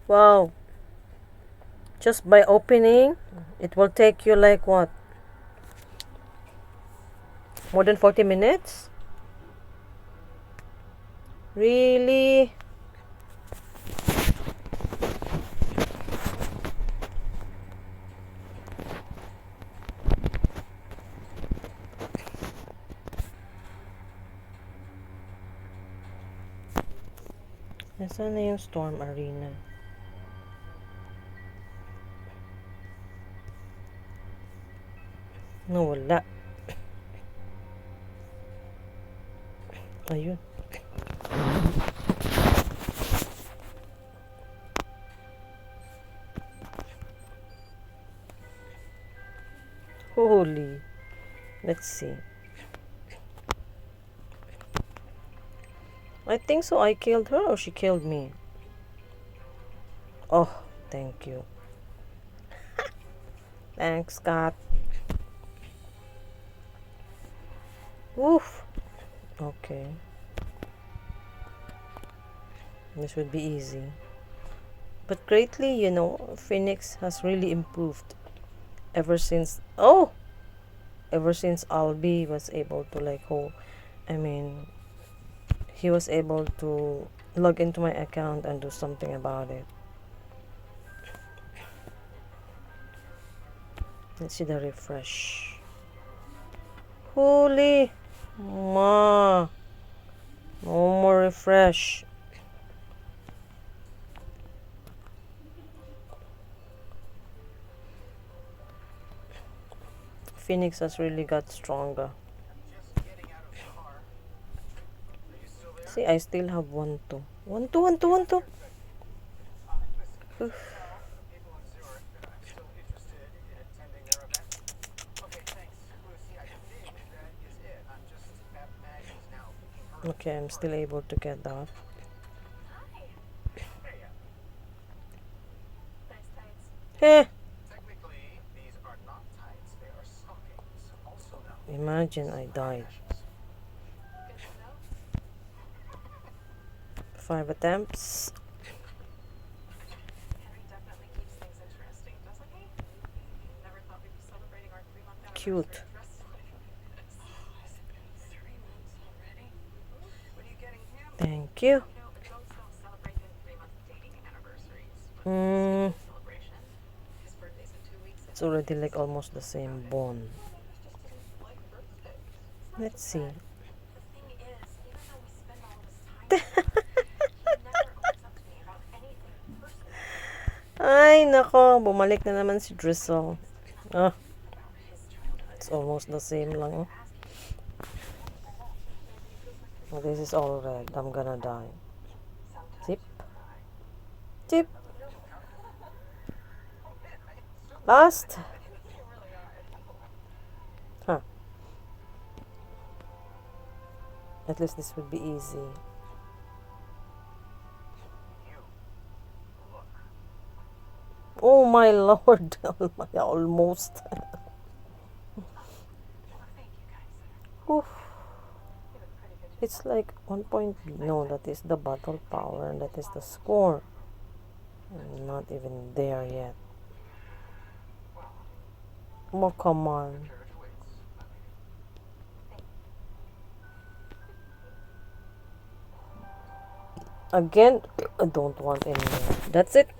Wow. Just by opening, it will take you like what? More than 40 minutes? Really? Nasaan na yung Storm Arena? Nawala. Ayun. Holy. Let's see. I think so. I killed her or she killed me. Oh, thank you. Thanks, Scott. Woof. Okay. This would be easy. But greatly, Phoenix has really improved ever since. Oh! Ever since Albi was able to he was able to log into my account and do something about it. Let's see the refresh. Holy ma! No more refresh. Phoenix has really got stronger. See, I still have 1-2. 1-2, 1-2, 1-2. Oof. Okay, I'm still able to get that. Heh. Imagine I died. 5 attempts. Cute. Thank you. It's already like almost the same bone. Let's see. Ay, nako. Bumalik na naman si Drizzle. Ah. It's almost the same lang. Oh, this is all red. I'm gonna die. Zip. Zip. Last. Huh. At least this would be easy. Oh my lord. Almost. Oof. It's like 1 point B. No, that is the battle power and that is the score. I'm not even there yet. Oh, come on. Again, I don't want any more. That's it.